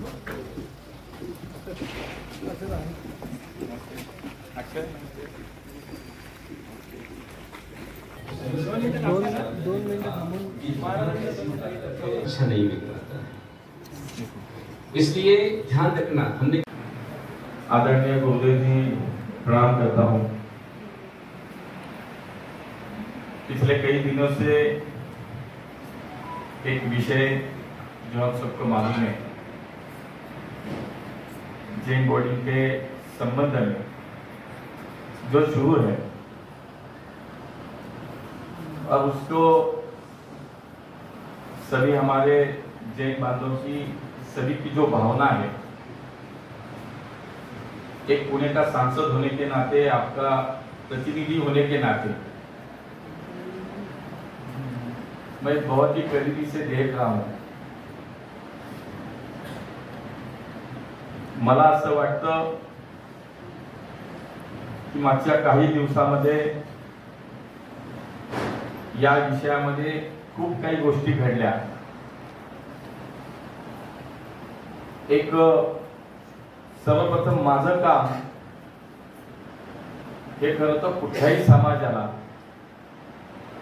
अच्छा नहीं मिल पाता, इसलिए ध्यान रखना। हमने आदरणीय गुरुदेव जी प्रणाम करता हूँ। पिछले कई दिनों से एक विषय जो आप सबको मालूम है, जैन बॉडी के संबंध में जो शुरू है और उसको सभी हमारे जैन बांधवों की सभी की जो भावना है, एक पुणे का सांसद होने के नाते, आपका प्रतिनिधि होने के नाते मैं बहुत ही करीबी से देख रहा हूं। मला असं वाटतं की मागच्या काही दिवसामध्ये या विषयामध्ये खूप काही गोष्टी घडल्या। एक सर्वप्रथम माझं काम हे खरं तर कुठल्याही समाजाला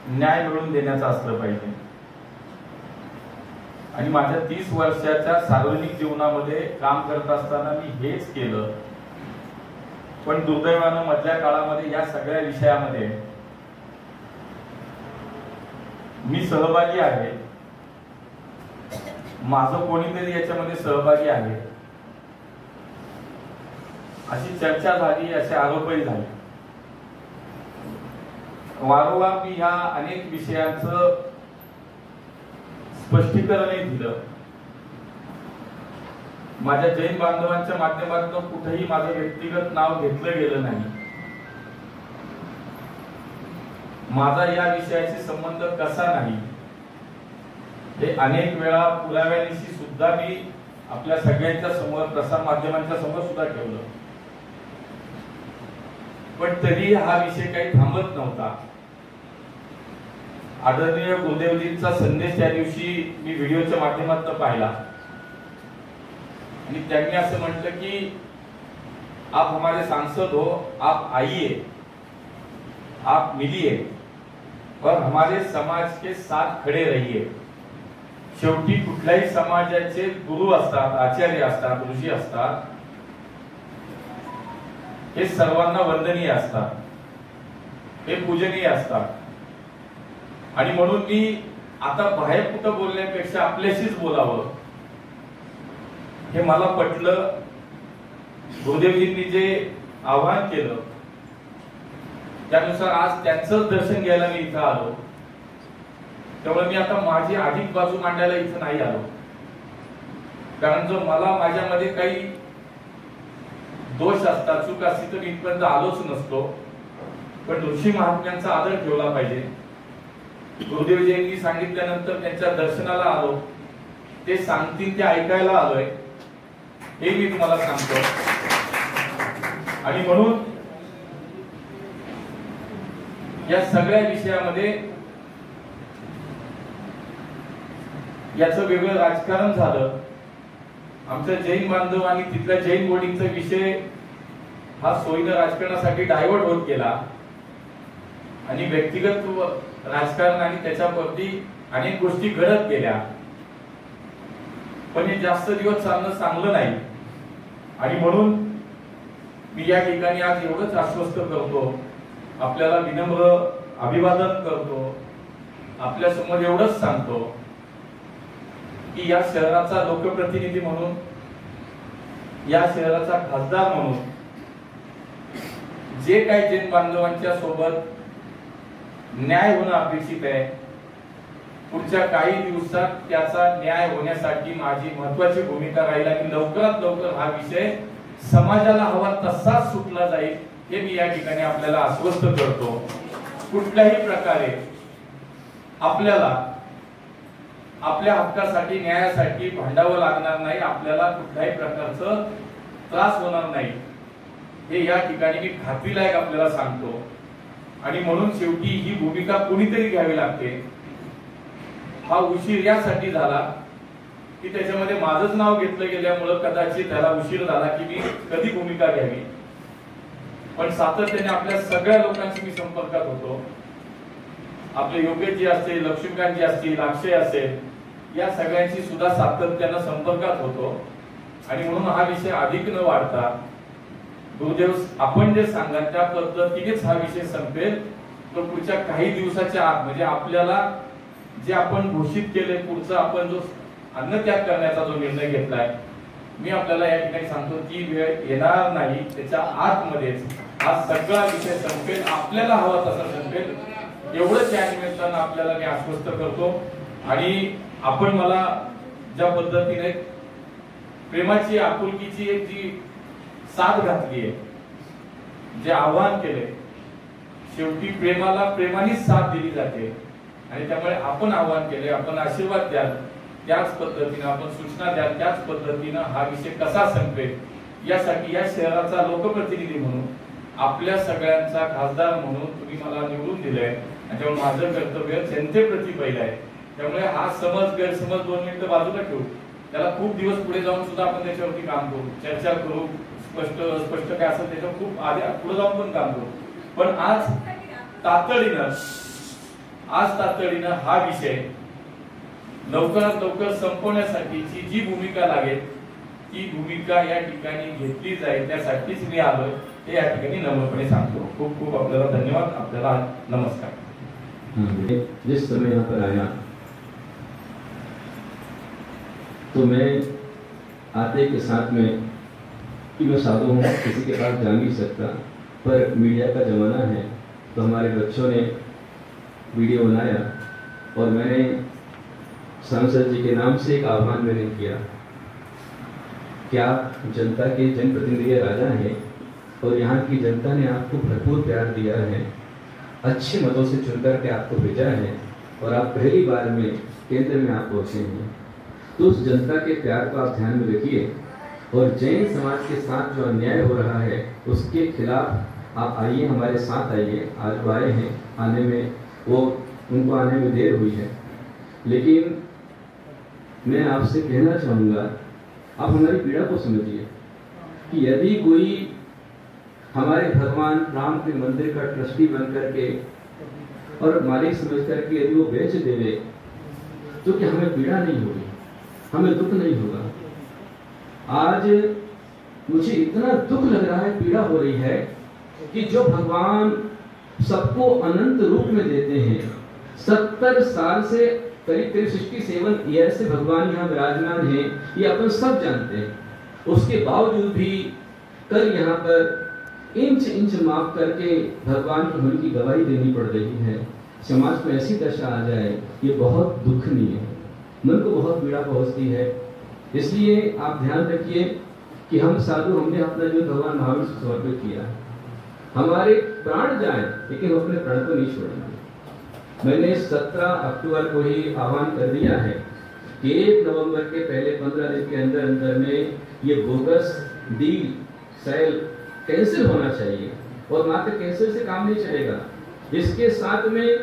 न्याय मिळवून देण्याचं असलं पाहिजे आणि माझ्या 30 वर्षाच्या सार्वजनिक जीवनामध्ये काम करत असताना मी हेच केलं। पण दुर्दैवानं मधल्या काळामध्ये या सगळ्या विषयामध्ये मी सहभागी आहे, माझं कोणीतरी याच्यामध्ये सहभागी आहे अशी चर्चा झाली, असे आरोपही झाले। वारंवार मी ह्या अनेक विषयांचं स्पष्टीकरणही दिलं। माझ्या जैन बांधवांच्या माध्यमातून कुठेही माझं व्यक्तिगत नाव घेतलं गेलं नाही। माझा या विषयाशी संबंध कसा नाही हे अनेक वेळा पुराव्यानिशी सुद्धा मी आपल्या सगळ्यांच्या समोर, प्रसार माध्यमांच्या समोर सुद्धा ठेवलं, पण तरी हा विषय काही थांबत नव्हता। आदरणीय गुरुदेवजींचा संदेश त्या दिवशी मी व्हिडिओच्या माध्यमातून पाहिला आणि त्यांनी असं म्हटलं की आप हमारे सांसद हो, आप आइए, आप मिलिए और हमारे समाज के साथ खड़े रहिए। शेवटी कुठल्याही समाजाचे गुरु असतात, आचार्य असतात, ऋषी असतात, हे सर्वांना वंदनीय असतात, हे पूजनीय असतात आणि म्हणून मी आता बाहेर कुठं बोलण्यापेक्षा आपल्याशीच बोलावं हे मला पटलं। गुरुदेवजींनी जे आवाहन केलं त्यानुसार आज त्यांचं दर्शन घ्यायला मी इथं आलो। त्यामुळे मी आता माझी अधिक बाजू मांडायला इथं नाही आलो, कारण जो मला माझ्यामध्ये काही दोष असतात, चूक असती तर मी इथपर्यंत आलोच नसतो। पण ऋषी महात्म्यांचा आदर ठेवला पाहिजे। गुरुदेवजींनी सांगितल्यानंतर त्यांच्या दर्शनाला आलो, ते सांगतील ते ऐकायला आलोय हे मी तुम्हाला सांगतो। आणि म्हणून या सगळ्या विषयामध्ये याचं वेगळं राजकारण झालं। आमच्या जैन बांधव आणि तिथल्या जैन बोर्डिंगचा विषय हा सोयीनं राजकारणासाठी डायव्हर्ट होत गेला आणि व्यक्तिगत राजकारण आणि त्याच्यावरती अनेक गोष्टी घडत गेल्या, पण हे जास्त दिवस चालणं चांगलं नाही। आणि म्हणून मी या ठिकाणी आज एवढंच आश्वस्त करतो, आपल्याला विनम्र अभिवादन करतो, आपल्या समोर एवढंच सांगतो की या शहराचा लोकप्रतिनिधी म्हणून, या शहराचा खासदार म्हणून जे काही जैन बांधवांच्या सोबत न्याय होणं अपेक्षित आहे, पुढच्या काही दिवसात त्याचा न्याय होण्यासाठी माझी महत्त्वाची भूमिका राहील आणि लवकरात लवकर हा विषय समाजाला हवा तसाच सुटला जाईल हे मी या ठिकाणी आपल्याला आश्वस्त करतो। कुठल्याही प्रकारे आपल्याला आपल्या हक्कासाठी, न्यायासाठी भांडावं लागणार नाही, आपल्याला कुठल्याही प्रकारचं त्रास होणार नाही हे या ठिकाणी मी खात्रीलायक आपल्याला सांगतो। आणि म्हणून शेवटी ही भूमिका कोणीतरी घ्यावी लागते। हा उशीर यासाठी झाला की त्याच्यामध्ये माझंच नाव घेतलं गेल्यामुळं कदाचित त्याला उशीर झाला की मी कधी भूमिका घ्यावी, पण सातत्याने आपल्या सगळ्या लोकांशी मी संपर्कात होतो. आपले योगेशजी असतील, लक्ष्मीकांतजी असतील, अक्षय असेल, या सगळ्यांशी सुद्धा सातत्यानं संपर्कात होतो. आणि म्हणून हा विषय अधिक न वाढता गुरुदेव आपण जे सांगा त्या पद्धतीनेच हा विषय संपेल. तो पुढच्या काही दिवसाच्या आत म्हणजे आपल्याला जे आपण घोषित केले पुढचा आपण जो अन्नत्याग करण्याचा जो निर्णय घेतलाय, मी आपल्याला या ठिकाणी सांगतो ती वेळ येणार नाही. त्याच्या आतमध्येच हा सगळा विषय संपेल, आपल्याला हवा तसा संपेल, एवढंच या निमित्तानं आपल्याला मी आश्वस्त करतो. आणि आपण मला ज्या पद्धतीने प्रेमाची आपुलकीची एक जी साथ घातली आहे, जे आव्हान केले, शेवटी प्रेमाला प्रेमानेच साथ दिली जाते. आणि त्यामुळे आपण आव्हान केले, आपण आशीर्वाद द्याल त्याच पद्धतीनं, आपण सूचना द्याल त्याच पद्धतीनं हा विषय कसा संपेल यासाठी या शहराचा लोकप्रतिनिधी म्हणून, आपल्या सगळ्यांचा खासदार म्हणून तुम्ही मला निवडून दिलंय. त्यामुळे माझं कर्तव्य जनतेप्रती पहिलं आहे. त्यामुळे हा समज गैरसमज 2 मिनिटं बाजूला ठेवू, त्याला खूप दिवस पुढे जाऊन सुद्धा आपण त्याच्यावरती काम करू, चर्चा करू, स्पष्ट काय असेल त्याच्यावर खूप आधी पुढे जाऊन पण काम करू. पण आज तातडीनं हा विषय लवकरात लवकर संपवण्यासाठीची जी भूमिका लागेल ती भूमिका या ठिकाणी घेतली जाईल. त्यासाठीच मी आलोय हे या ठिकाणी नम्रपणे सांगतो. खूप खूप आपल्याला धन्यवाद, आपल्याला नमस्कार. जिस समय यहाँ पर आया तो मैं आते के साथ में कि मैं साधु हूँ, किसी के पास जा नहीं सकता, पर मीडिया का ज़माना है तो हमारे बच्चों ने वीडियो बनाया और मैंने सांसद जी के नाम से एक आह्वान मैंने किया कि आप जनता के जनप्रतिनिधि राजा हैं और यहाँ की जनता ने आपको भरपूर प्यार दिया है, अच्छे मतों से चुनकर के आपको भेजा है और आप पहली बार में केंद्र में आप पहुँचे हैं. तो उस जनता के प्यार को आप ध्यान में रखिए और जैन समाज के साथ जो अन्याय हो रहा है उसके खिलाफ आप आइए, हमारे साथ आइए. आज वो आए हैं, आने में वो उनको आने में देर हुई है, लेकिन मैं आपसे कहना चाहूँगा आप हमारी पीड़ा को समझिए कि यदि कोई हमारे भगवान राम के मंदिर का ट्रस्टी बन करके और मालिक समझ करके यदि वो बेच देवे तो क्या हमें पीड़ा नहीं होगी, हमें दुख नहीं होगा? आज मुझे इतना दुख लग रहा है, पीड़ा हो रही है कि जो भगवान सबको अनंत रूप में देते हैं, 70 साल से करीब 67 ईयर से भगवान यहाँ विराजमान है, ये अपन सब जानते हैं. उसके बावजूद भी कल यहाँ पर इंच माप करके भगवान की होने की गवाही देनी पड़ रही है. समाज में ऐसी दशा आ जाए ये बहुत दुखनीय है, मन को बहुत पीड़ा पहुंचती है. इसलिए आप ध्यान रखिए कि हम साधु, हमने अपना जो भगवान महावीर को समर्पित किया, हमारे प्राण जाए लेकिन हम अपने प्राण को नहीं छोड़ेंगे. मैंने 17 अक्टूबर को ही आह्वान कर दिया है कि 1 नवंबर के पहले 15 दिन के अंदर अंदर में ये बोगस डील सेल कैंसिल होना चाहिए और मात्र कैंसिल से काम नहीं चलेगा. इसके साथ में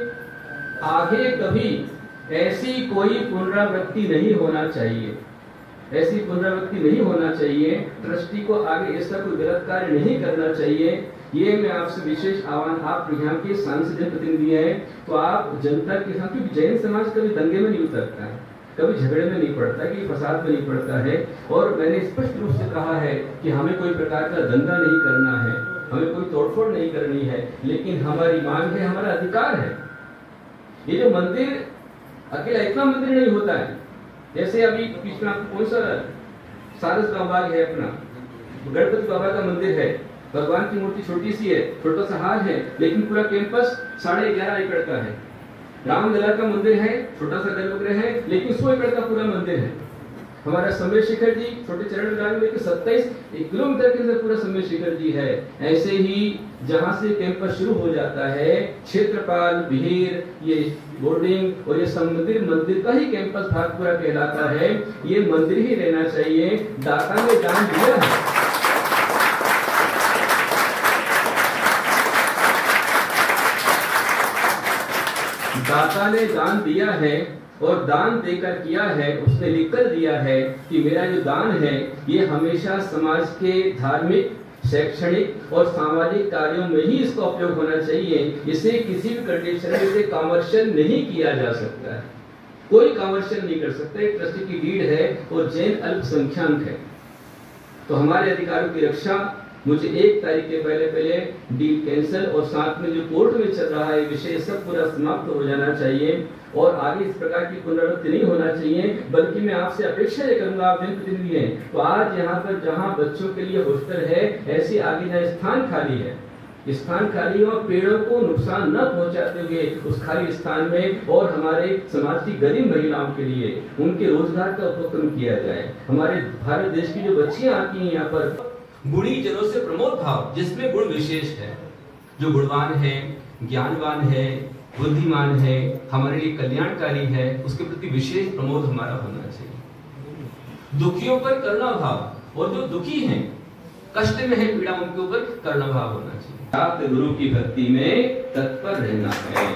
आगे कभी ऐसी कोई पुनरावृत्ति नहीं होना चाहिए, ऐसी पुनरावृत्ति नहीं होना चाहिए. ट्रस्टी को आगे ऐसा कोई गलत कार्य नहीं करना चाहिए. ये मैं आपसे विशेष आह्वान, आप यहाँ के सांसद प्रतिनिधि हैं तो आप जनता के साथ, क्योंकि जैन समाज कभी दंगे में नहीं उतरता है, कभी झगड़े में नहीं पड़ता, कि फसाद में नहीं पड़ता है. और मैंने स्पष्ट रूप से कहा है कि हमें कोई प्रकार का दंगा नहीं करना है, हमें कोई तोड़फोड़ नहीं करनी है, लेकिन हमारी मांग है, हमारा अधिकार है. ये जो मंदिर अकेला इतना मंदिर नहीं होता है, जैसे अभी पिछला कौन सा सारस गांव बाग है, अपना गणपति बाबा का मंदिर है, भगवान की मूर्ति छोटी सी है, छोटा सा हार है, लेकिन पूरा कैंपस 11.5 एकड़ का है. रामलला का मंदिर है, छोटा सा गर्भगृह है, लेकिन 100 एकड़ का पूरा मंदिर है. हमारा समय शिखर जी छोटे चरण विराज में 27 किलोमीटर के अंदर पूरा समय शिखर जी है. ऐसे ही जहां से कैंपस शुरू हो जाता है, क्षेत्रपाल, बिहेर, ये बोर्डिंग और ये सब मंदिर का ही कैंपस भागपुरा कहलाता है. ये मंदिर ही रहना चाहिए. दाता ने दान दिया है, दाता ने दान दिया है और दान देकर किया है, उसने लिखकर दिया है कि मेरा जो दान है ये हमेशा समाज के धार्मिक, शैक्षणिक और सामाजिक कार्यों में ही इसका उपयोग होना चाहिए। इसे किसी भी कंडीशन में इसे कमर्शियल नहीं किया जा सकता है, कोई कमर्शियल नहीं कर सकता। एक ट्रस्टी की लीड है और जैन अल्पसंख्यक है, तो हमारे अधिकारों की रक्षा मुझे 1 तारीख के पहले डील कैंसिल और साथ में जो कोर्ट में चल रहा है विषय सब पूरा समाप्त हो जाना चाहिए और आगे इस प्रकार की पुनरावृत्ति नहीं होना चाहिए। बल्कि मैं आपसे अपेक्षा ये करूंगा, आप जनप्रतिनिधि हैं, तो आज यहाँ पर जहाँ बच्चों के लिए हॉस्टल है, ऐसी आगे जहाँ स्थान खाली है, स्थान खाली और पेड़ों को नुकसान न पहुंचाते हुए उस खाली स्थान में और हमारे समाज की गरीब महिलाओं के लिए उनके रोजगार का उपक्रम किया जाए। हमारे भारत देश की जो बच्चियां आती हैं यहाँ पर, गुणी जनों से प्रमोद भाव, जिसमें गुण विशेष है, जो गुणवान है, ज्ञानवान है, बुद्धिमान है, हमारे लिए कल्याणकारी है, उसके प्रति विशेष प्रमोद हमारा होना चाहिए। दुखियों पर करुणा भाव, और जो दुखी हैं, कष्ट में है, पीड़ा, उनके ऊपर करुणा भाव होना चाहिए। प्राप्त गुरु की भक्ति में तत्पर रहना है।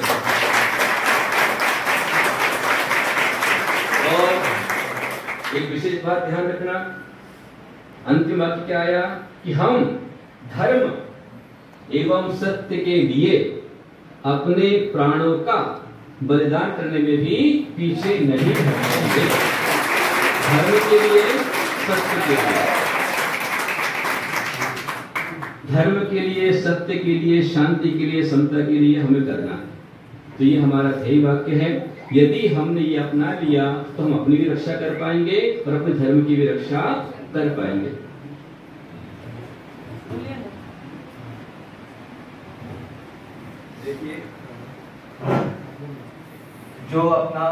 और एक विशेष बात ध्यान रखना, अंतिम वाक्य क्या आया कि हम धर्म एवं सत्य के लिए अपने प्राणों का बलिदान करने में भी पीछे नहीं हटेंगे। धर्म के लिए, सत्य के लिए, धर्म के लिए, सत्य के लिए, शांति के लिए, समता के लिए हमें करना है। तो ये हमारा ध्येय वाक्य है। यदि हमने ये अपना लिया तो हम अपनी भी रक्षा कर पाएंगे और अपने धर्म की भी रक्षा कर पाएंगे। देखिए, जो अपना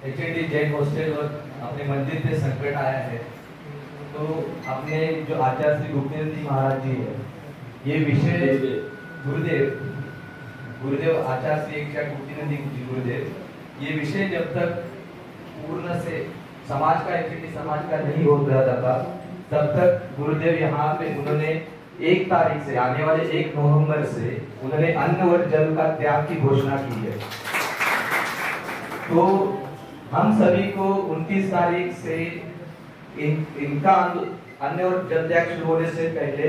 HND जैन हॉस्टल और अपने मंदिर पे संकट आया है, तो अपने जो आचार्य श्री गुप्तेन्द्र जी महाराज जी है, ये विषय गुरुदेव आचार्य श्री गुप्तेन्द्र जी गुरुदेव, ये विषय जब तक पूर्ण से समाज का HND समाज का नहीं हो जाता, तब तक गुरुदेव यहाँ पे उन्होंने 1 तारीख से, आने वाले 1 नवंबर से उन्होंने अन्न और जल का त्याग की घोषणा की है। तो हम सभी को 29 तारीख से इनका अन्न और जल त्याग शुरू होने से पहले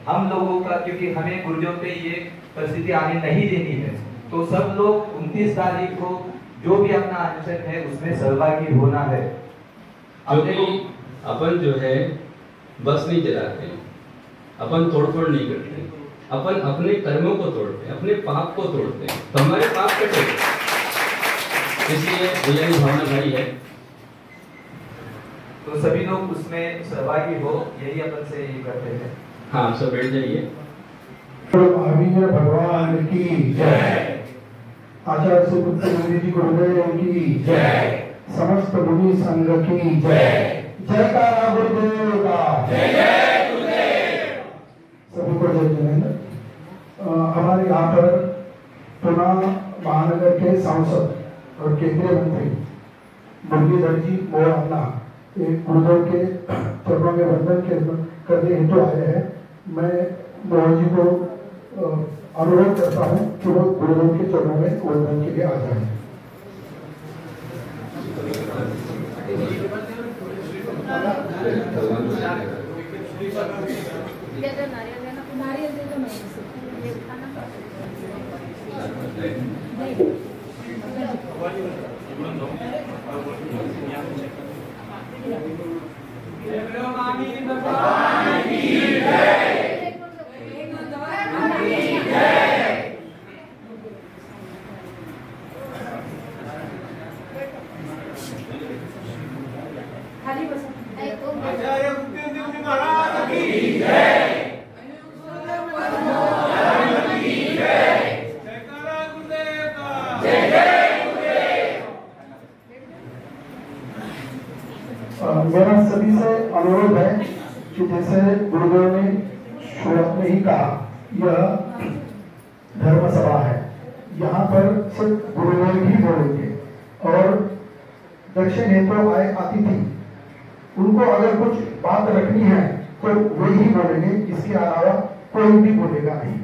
हम लोगों का, क्योंकि हमें गुरुदेव पे ये परिस्थिति आने नहीं देनी है, तो सब लोग 29 तारीख को जो भी अपना अनशन है उसमें सहभागी होना है। अपन जो है बस नहीं चलाते, अपन तोड़फोड़ नहीं करते, अपन अपने कर्मों को तोड़ते हैं, अपने पाप को तोड़ते हैं, तो हमारे पाप कटे। इसलिए भैया की भावना भाई है, तो सभी लोग उसमें सहभागी हो, यही अपन से ये करते हैं। हाँ, सब बैठ जाइए। महावीर भगवान की जय, आचार्य श्री गुप्तेन्द्र जी गुरुदेव की जय, समस्त मुनि संघ की जय, जयकारा गुरुदेव का, जय गुरुदेव। सभी को जय जिनेंद्र। हमारे यहाँ पर पुणे महानगर के सांसद और केंद्रीय मंत्री मुरलीधर जी मोहन्ना एक गुरुदेव के चरणों में वंदन करने हेतु आए हैं। मैं मोहन जी को अनुरोध करता हूँ कि वो गुरुदेव के चरणों में वंदन के लिए आ जाए। मेरा सभी से अनुरोध है कि जैसे गुरुदेव ने शुरुआत में ही कहा, यह धर्म सभा है, यहाँ पर सिर्फ गुरुदेव ही बोलेंगे और दक्षिण हेतु आए अतिथि उनको अगर कुछ बात रखनी है तो वे ही बोलेंगे, इसके अलावा कोई भी बोलेगा नहीं।